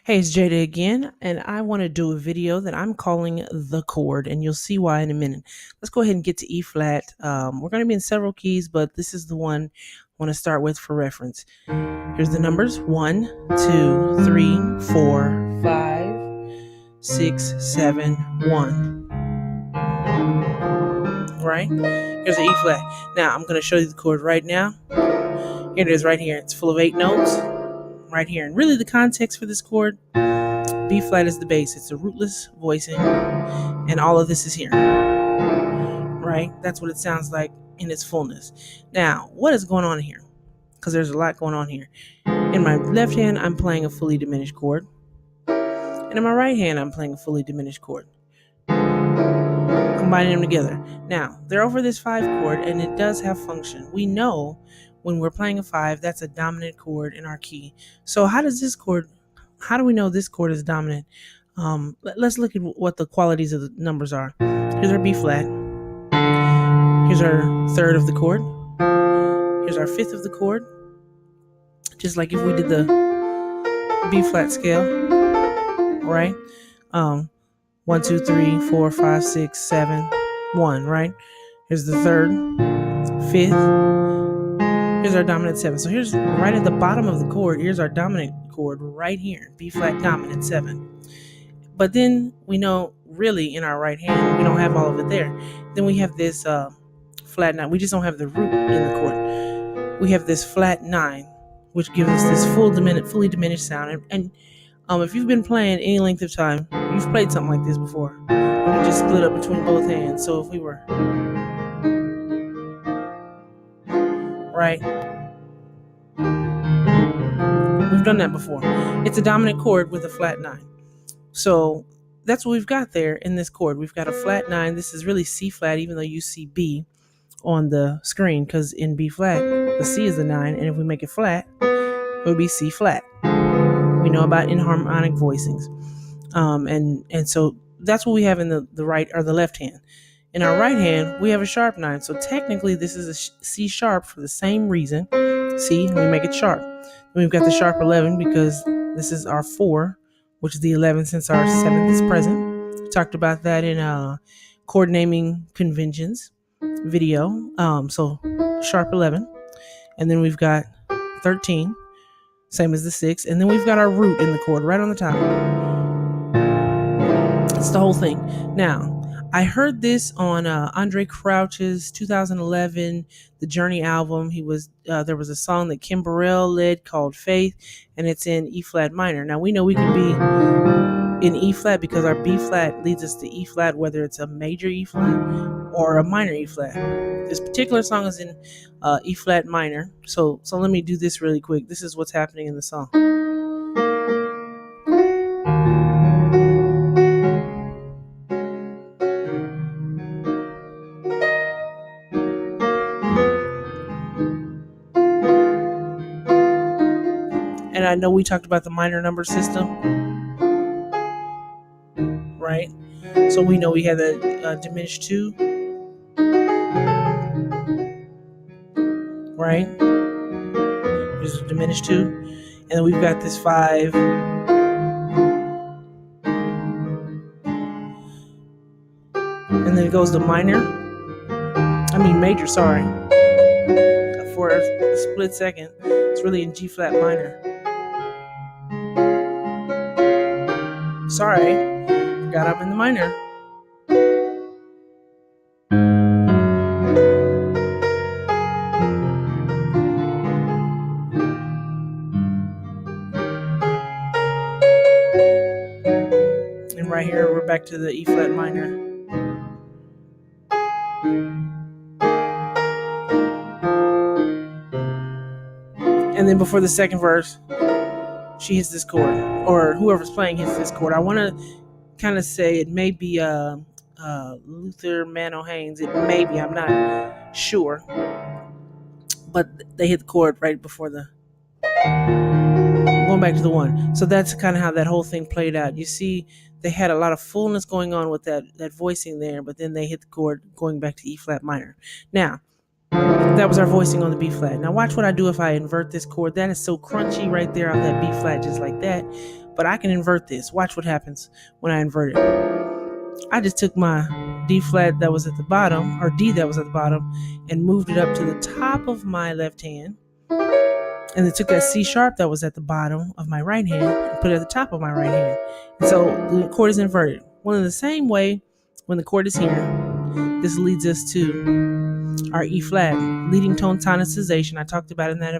Hey, it's Jada again, and I want to do a video that I'm calling The Chord, and you'll see why in a minute. Let's go ahead and get to E flat. We're going to be in several keys, but this is the one I want to start with for reference. Here's the numbers: 1, 2, 3, 4, 5, 6, 7, 1. Right? Here's the E flat. Now, I'm going to show you the chord right now. Here it is right here. It's full of 8 notes right here. And really the context for this chord, B flat is the bass. It's a rootless voicing, and all of this is here, right? That's what it sounds like in its fullness. Now, what is going on here? Because there's a lot going on here. In my left hand, I'm playing a fully diminished chord. And in my right hand, I'm playing a fully diminished chord. Combining them together. Now, they're over this 5 chord, and it does have function. We know when we're playing a 5, that's a dominant chord in our key. So how do we know this chord is dominant? Let's look at what the qualities of the numbers are. Here's our B flat. Here's our 3rd of the chord. Here's our 5th of the chord. Just like if we did the B flat scale, right? 1, 2, 3, 4, 5, 6, 7, 1, right? Here's the 3rd, 5th. Here's our dominant 7. So here's right at the bottom of the chord. Here's our dominant chord right here, B flat dominant 7. But then we know really in our right hand, we don't have all of it there. Then we have this flat 9. We just don't have the root in the chord. We have this flat 9, which gives us this fully diminished sound. And if you've been playing any length of time, you've played something like this before. We just split up between both hands. So if we were right, we've done that before. It's a dominant chord with a flat 9. So that's what we've got there in this chord. We've got a flat 9. This is really C flat, even though you see B on the screen, because in B flat, the C is the 9, and if we make it flat, it would be C flat. We know about inharmonic voicings. And so that's what we have in the right or the left hand. In our right hand, we have a sharp 9. So technically, this is a C sharp for the same reason. See, we make it sharp. Then we've got the sharp 11 because this is our 4, which is the 11 since our 7th is present. We talked about that in chord naming conventions video. So sharp 11. And then we've got 13, same as the 6. And then we've got our root in the chord right on the top. It's the whole thing. Now, I heard this on Andrae Crouch's 2011 The Journey album. There was a song that Kim Burrell led called Faith, and it's in E flat minor. Now we know we can be in E flat because our B flat leads us to E flat, whether it's a major E flat or a minor E flat. This particular song is in E flat minor. So let me do this really quick. This is what's happening in the song. And I know we talked about the minor number system, right? So we know we have the diminished 2, right? There's a diminished 2. And then we've got this 5. And then it goes to major, sorry. For a split second, it's really in G flat minor. Sorry, forgot I'm in the minor. And right here, we're back to the E flat minor. And then before the second verse, she hits this chord, or whoever's playing hits this chord. I want to kind of say it may be Luther Mano Haynes. It may be, I'm not sure. But they hit the chord right before going back to the 1. So that's kind of how that whole thing played out. You see, they had a lot of fullness going on with that voicing there, but then they hit the chord going back to E flat minor. Now, that was our voicing on the B flat. Now watch what I do if I invert this chord. That is so crunchy right there on that B flat, just like that. but I can invert this. Watch what happens when I invert it. I just took my D flat that was at the bottom, or D that was at the bottom, and moved it up to the top of my left hand. And then took that C sharp that was at the bottom of my right hand and put it at the top of my right hand. And so the chord is inverted. Well, in the same way, when the chord is here, this leads us to our E flat, leading tone tonicization. I talked about in that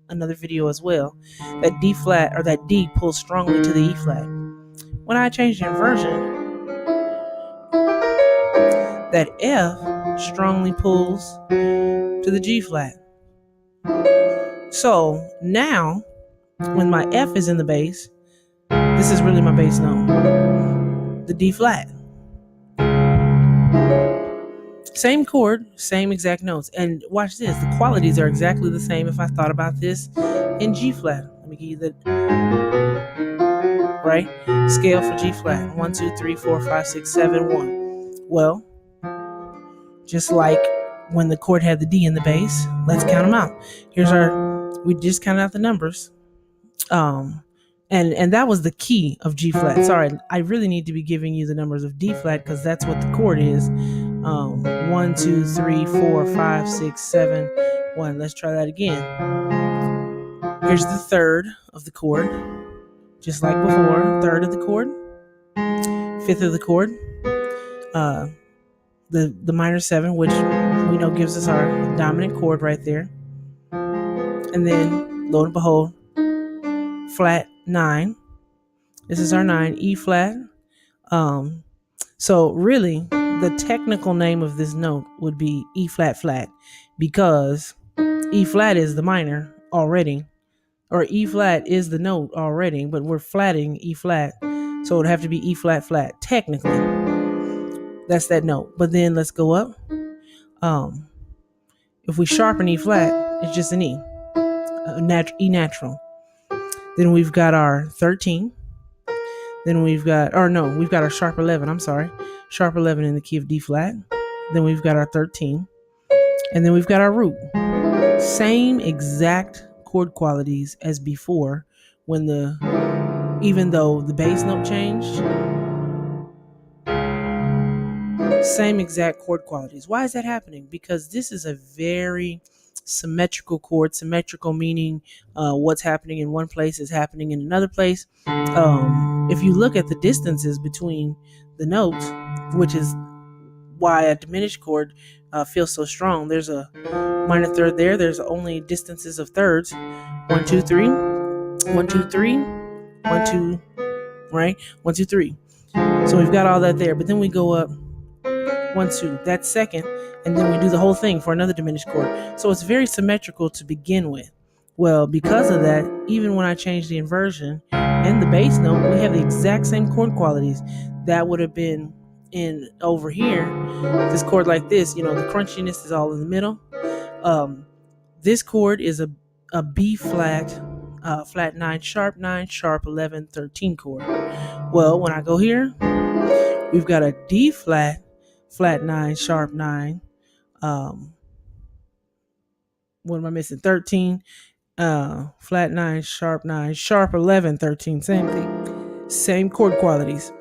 another video as well. That D flat, or that D, pulls strongly to the E flat. When I change the inversion, that F strongly pulls to the G flat. So now, when my F is in the bass, this is really my bass note, the D flat. Same chord, same exact notes. And watch this, the qualities are exactly the same if I thought about this in G flat. Let me give you the right scale for G flat. 1, 2, 3, 4, 5, 6, 7, 1. Well, just like when the chord had the D in the bass, let's count them out. We just counted out the numbers. And that was the key of G flat. Sorry, I really need to be giving you the numbers of D flat because that's what the chord is. 1, 2, 3, 4, 5, 6, 7, 1. Let's try that again. Here's the third of the chord, just like before. Third of the chord, fifth of the chord, the minor 7, which we know gives us our dominant chord right there. And then, lo and behold, flat 9. This is our 9, E flat. So really, the technical name of this note would be E flat flat, because E flat is the minor already, or E flat is the note already, but we're flatting E flat, so it would have to be E flat flat. Technically, that's that note. But then let's go up. If we sharpen E flat, it's just an E, E natural. Then we've got our 13. Then we've got our sharp 11. I'm sorry, sharp 11 in the key of D flat. Then we've got our 13, and then we've got our root. Same exact chord qualities as before, even though the bass note changed. Same exact chord qualities. Why is that happening? Because this is a very symmetrical chord. Symmetrical meaning what's happening in one place is happening in another place. If you look at the distances between the notes, which is why a diminished chord feels so strong. There's a minor third there. There's only distances of thirds. 1, 2, 3. 1, 2, 3. 1, 2. Right? 1, 2, 3. So we've got all that there. But then we go up 1, 2. That's second. And then we do the whole thing for another diminished chord. So it's very symmetrical to begin with. Well, because of that, even when I change the inversion and the bass note, we have the exact same chord qualities. That would have been in over here. This chord like this, the crunchiness is all in the middle. This chord is a B flat, flat 9, sharp 11, 13 chord. Well, when I go here, we've got a D flat, flat 9, sharp 9. What am I missing? 13. Flat 9, sharp 11, 13. Same thing. Same chord qualities.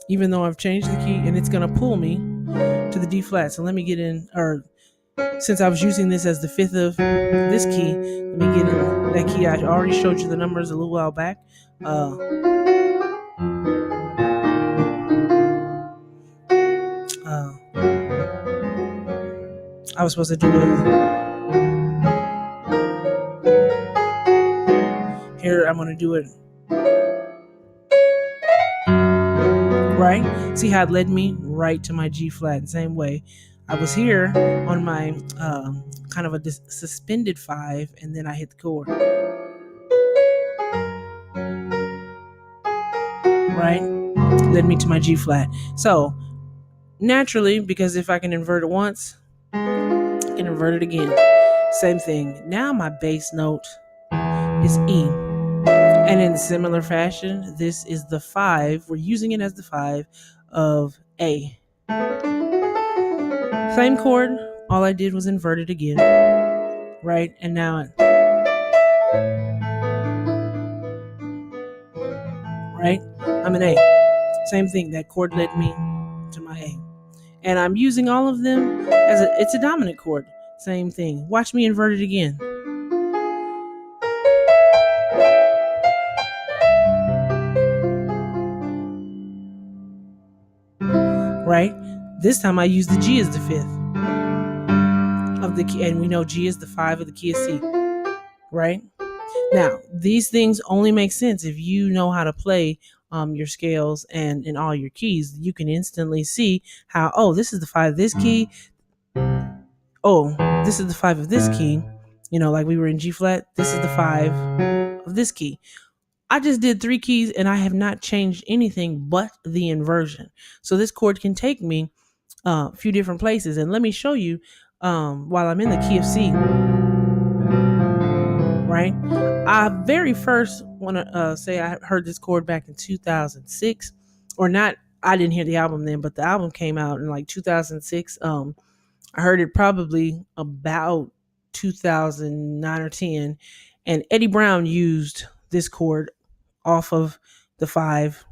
Even though I've changed the key, and it's going to pull me to the D flat. So let me get in, or since I was using this as the fifth of this key, let me get in that key. I already showed you the numbers a little while back. I was supposed to do it. Here, I'm going to do it. Right? See how it led me right to my G flat. Same way. I was here on my kind of a suspended 5, and then I hit the chord. Right? Led me to my G flat. So, naturally, because if I can invert it once, I can invert it again. Same thing. Now my bass note is E. And in similar fashion, this is the 5. We're using it as the 5 of A. Same chord. All I did was invert it again. Right? And now right? I'm an A. Same thing, that chord led me to my A. And I'm using all of them as it's a dominant chord. Same thing. Watch me invert it again. Right? This time I use the G as the fifth of the key, and we know G is the 5 of the key of C. Right? Now, these things only make sense if you know how to play your scales and in all your keys. You can instantly see how, oh, this is the 5 of this key. Oh, this is the 5 of this key. Like we were in G flat. This is the 5 of this key. I just did 3 keys and I have not changed anything but the inversion. So this chord can take me a few different places. And let me show you while I'm in the key of C. Right? I very first want to say I heard this chord back in 2006, or not. I didn't hear the album then, but the album came out in like 2006. I heard it probably about 2009 or 10, and Eddie Brown used this chord off of the 5.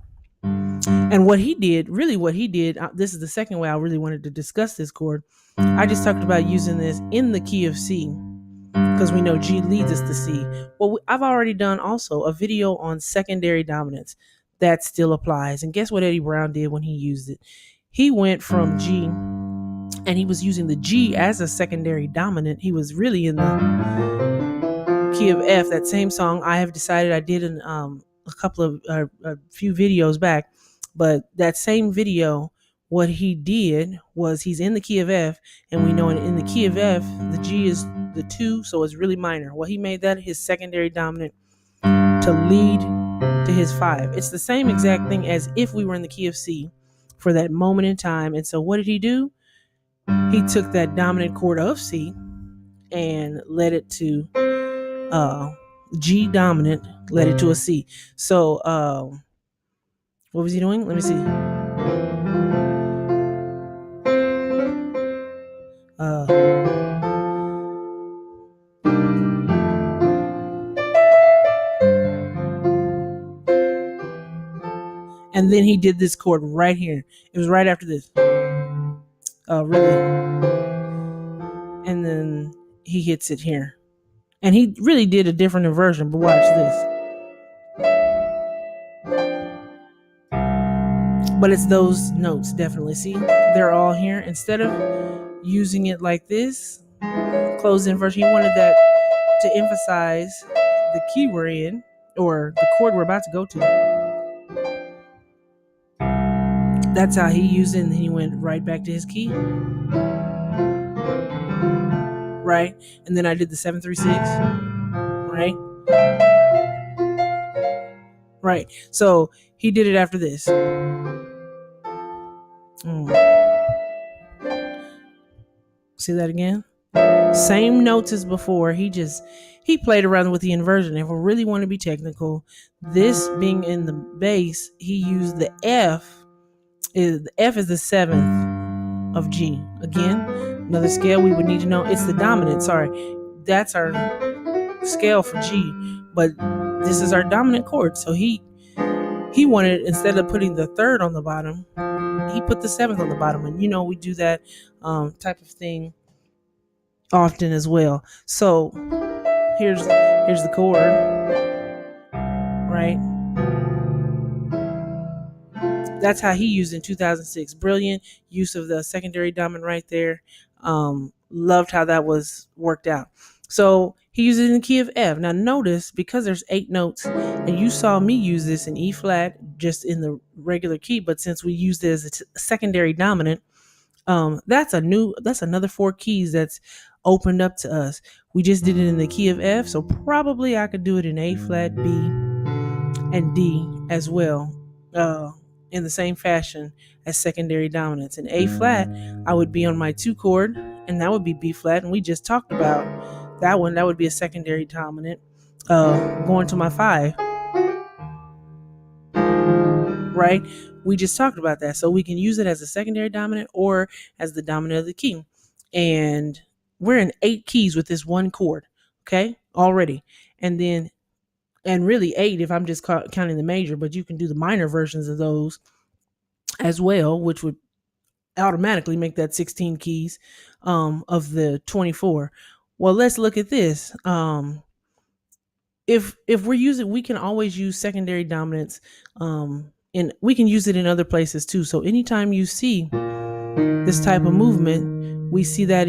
And what he did, this is the second way I really wanted to discuss this chord. I just talked about using this in the key of C, because we know G leads us to C. Well, I've already done also a video on secondary dominance that still applies. And guess what Eddie Brown did when he used it? He went from G, and he was using the G as a secondary dominant. He was really in the key of F. That same song I have decided I did in a few videos back. But that same video, what he did was he's in the key of F, and we know in the key of F, the G is the 2, so it's really minor. Well, he made that his secondary dominant to lead to his 5. It's the same exact thing as if we were in the key of C for that moment in time. And so what did he do? He took that dominant chord of C and led it to G dominant, led it to a C. So what was he doing? Let me see. And then he did this chord right here. It was right after this. Really. And then he hits it here. And he really did a different inversion, but watch this. But it's those notes, definitely. See, they're all here. Instead of using it like this, closed inversion, he wanted that to emphasize the key we're in, or the chord we're about to go to. That's how he used it, and then he went right back to his key. Right? And then I did the 7-3-6. Right? Right. So he did it after this. See that again? Same notes as before. He played around with the inversion. If we really want to be technical, this being in the bass, he used the F. The F is the 7th of G. Again, another scale we would need to know. It's the dominant. Sorry, that's our scale for G, but this is our dominant chord. So he wanted, instead of putting the 3rd on the bottom, he put the 7th on the bottom. And we do that type of thing often as well. So here's the chord, right? That's how he used it in 2006. Brilliant use of the secondary dominant right there. Loved how that was worked out. So he used it in the key of F. Now notice, because there's 8 notes, and you saw me use this in E flat, just in the regular key, but since we used it as a secondary dominant, that's another 4 keys that's opened up to us. We just did it in the key of F, so probably I could do it in A flat, B, and D as well, in the same fashion as secondary dominance. In A flat, I would be on my 2 chord, and that would be B flat, and we just talked about that one. That would be a secondary dominant. Going to my 5, right? We just talked about that. So we can use it as a secondary dominant or as the dominant of the key. And we're in 8 keys with this one chord, okay, already. And then and really 8 if I'm just counting the major, but you can do the minor versions of those as well, which would automatically make that 16 keys of the 24. Well, let's look at this. If we're using, we can always use secondary dominance, and we can use it in other places too. So anytime you see this type of movement, we see that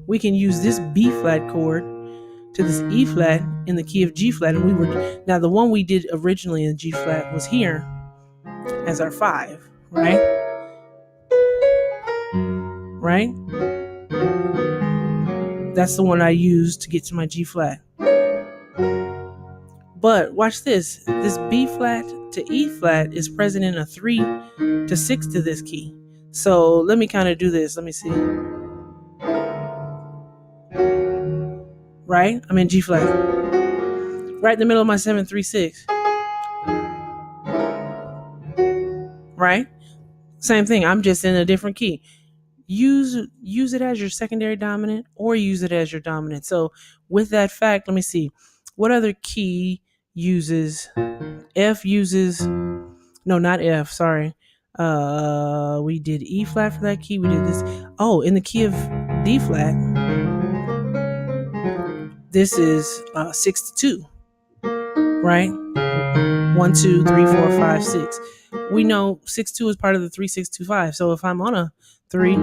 we can use this B flat chord to this E flat in the key of G flat, and now the one we did originally in G flat was here as our 5, right? Right? That's the one I used to get to my G flat. But watch this. This B flat to E flat is present in a 3 to 6 to this key. So let me kind of do this. Let me see. Right? I'm in G flat. Right in the middle of my 7-3-6. Right? Same thing. I'm just in a different key. Use it as your secondary dominant or use it as your dominant. So with that fact, let me see. What other key uses F uses no, not F, sorry. We did E flat for that key. We did this. Oh, in the key of D flat, this is 6 to 2, right? 1, 2, 3, 4, 5, 6. We know 6-2 is part of the 3-6-2-5. So if I'm on a 3,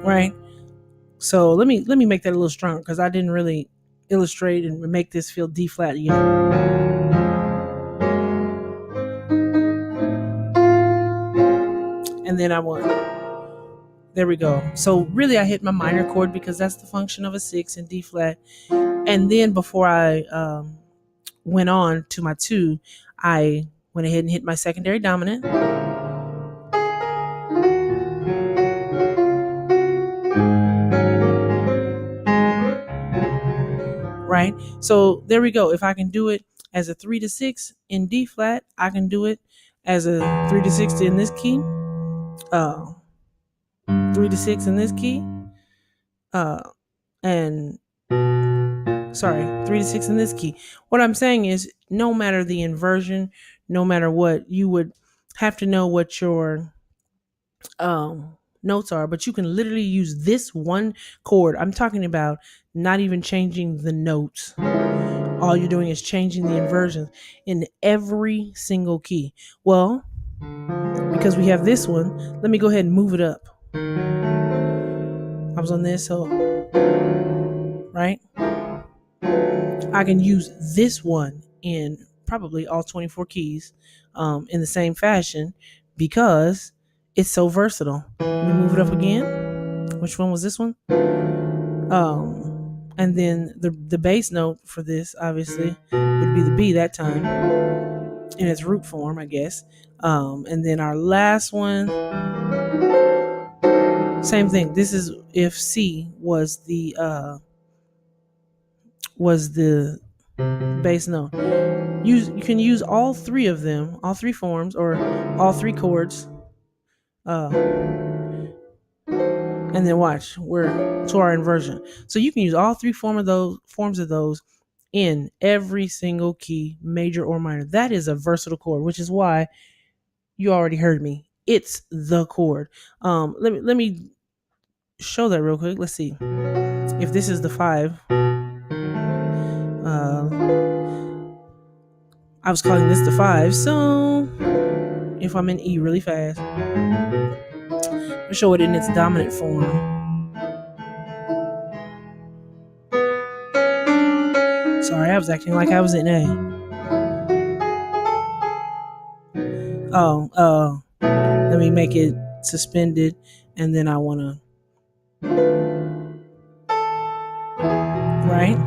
right? So let me make that a little stronger because I didn't really illustrate and make this feel D flat yet. And then I want, there we go. So really I hit my minor chord because that's the function of a 6 in D flat. And then before I went on to my 2, I went ahead and hit my secondary dominant. Right? So there we go. If I can do it as a 3 to 6 in D flat, I can do it as a 3 to 6 in this key. 3 to 6 in this key. And 3 to 6 in this key. What I'm saying is no matter the inversion, no matter what, you would have to know what your notes are, but you can literally use this one chord. I'm talking about not even changing the notes. All you're doing is changing the inversions in every single key. Well, because we have this one, let me go ahead and move it up. I was on this, so right? I can use this one in probably all 24 keys in the same fashion because it's so versatile. Let me move it up again. Which one was this one? And then the bass note for this obviously would be the B that time in its root form, I guess. And then our last one, same thing. This is if C was the bass note. You can use all 3 of them, all 3 forms, or all 3 chords. And then watch, we're to our inversion. So you can use all 3 forms of those in every single key, major or minor. That is a versatile chord, which is why you already heard me. It's the chord. Let me show that real quick. Let's see. If this is the 5, I was calling this the 5. So if I'm in E really fast, I'll show it in its dominant form. Sorry, I was acting like I was in A. Let me make it suspended, and then I want to, right?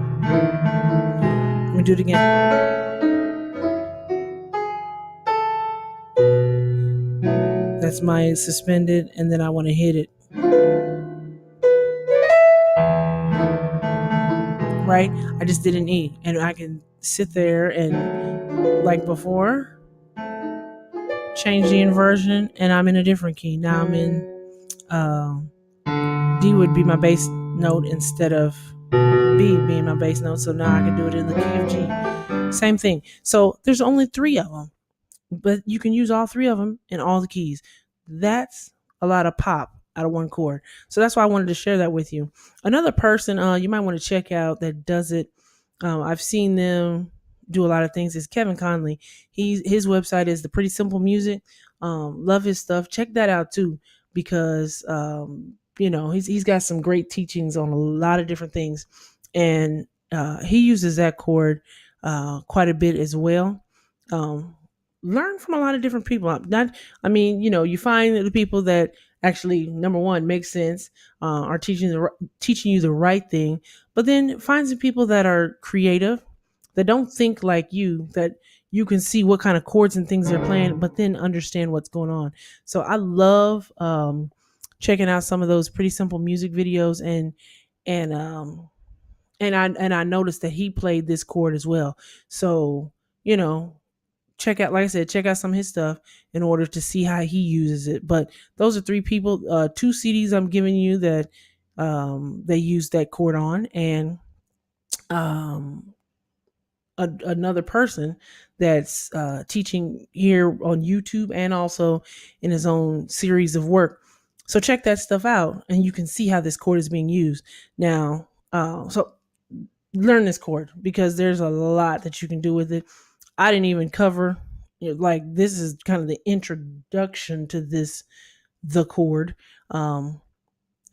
Let me do it again. That's my suspended, and then I want to hit it. Right? I just did an E, and I can sit there and, like before, change the inversion, and I'm in a different key. Now I'm in D would be my bass note instead of B being my bass note. So now I can do it in the key of G. Same thing. So there's only 3 of them, but you can use all 3 of them in all the keys. That's a lot of pop out of one chord. So that's why I wanted to share that with you. Another person you might want to check out that does it, I've seen them do a lot of things, is Kevin Conley. His website is the Pretty Simple Music. Love his stuff. Check that out too, because he's got some great teachings on a lot of different things, and he uses that chord quite a bit as well. Learn from a lot of different people. You find the people that actually, number one, make sense, are teaching you the right thing, but then find some people that are creative, that don't think like you, that you can see what kind of chords and things they're playing, but then understand what's going on. So I love checking out some of those Pretty Simple Music videos, and I noticed that he played this chord as well. So check out, like I said, check out some of his stuff in order to see how he uses it. But those are 3 people, 2 CDs I'm giving you that they use that chord on, and another person that's teaching here on YouTube and also in his own series of work. So check that stuff out, and you can see how this chord is being used. Now, so learn this chord, because there's a lot that you can do with it. I didn't even cover, like, this is kind of the introduction to the chord,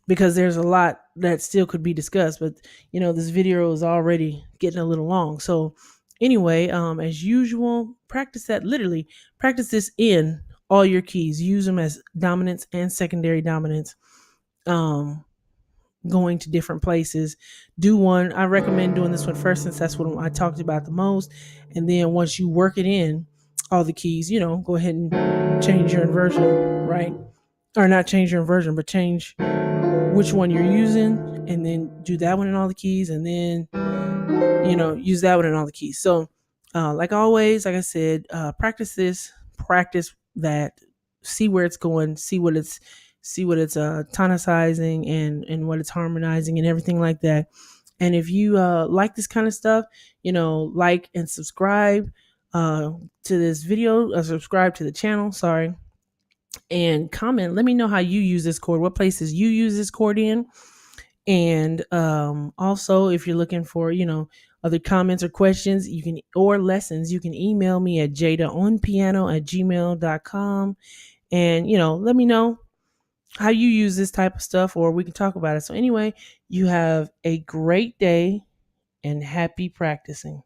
because there's a lot that still could be discussed, but this video is already getting a little long. So anyway, as usual, practice this in all your keys. Use them as dominants and secondary dominants, going to different places. I recommend doing this one first, since that's what I talked about the most. And then once you work it in all the keys, go ahead and change your inversion, right? Or not change your inversion, but change which one you're using, and then do that one in all the keys, and then use that one in all the keys. So like always, like I said, practice that, see where it's going, see what it's tonicizing, and what it's harmonizing, and everything like that. And if you like this kind of stuff, like and subscribe to this video, subscribe to the channel, sorry, and comment. Let me know how you use this chord, what places you use this chord in. And also, if you're looking for, other comments or questions, or lessons, you can email me at jadaonpiano@gmail.com. And, let me know how you use this type of stuff, or we can talk about it. So anyway, you have a great day, and happy practicing.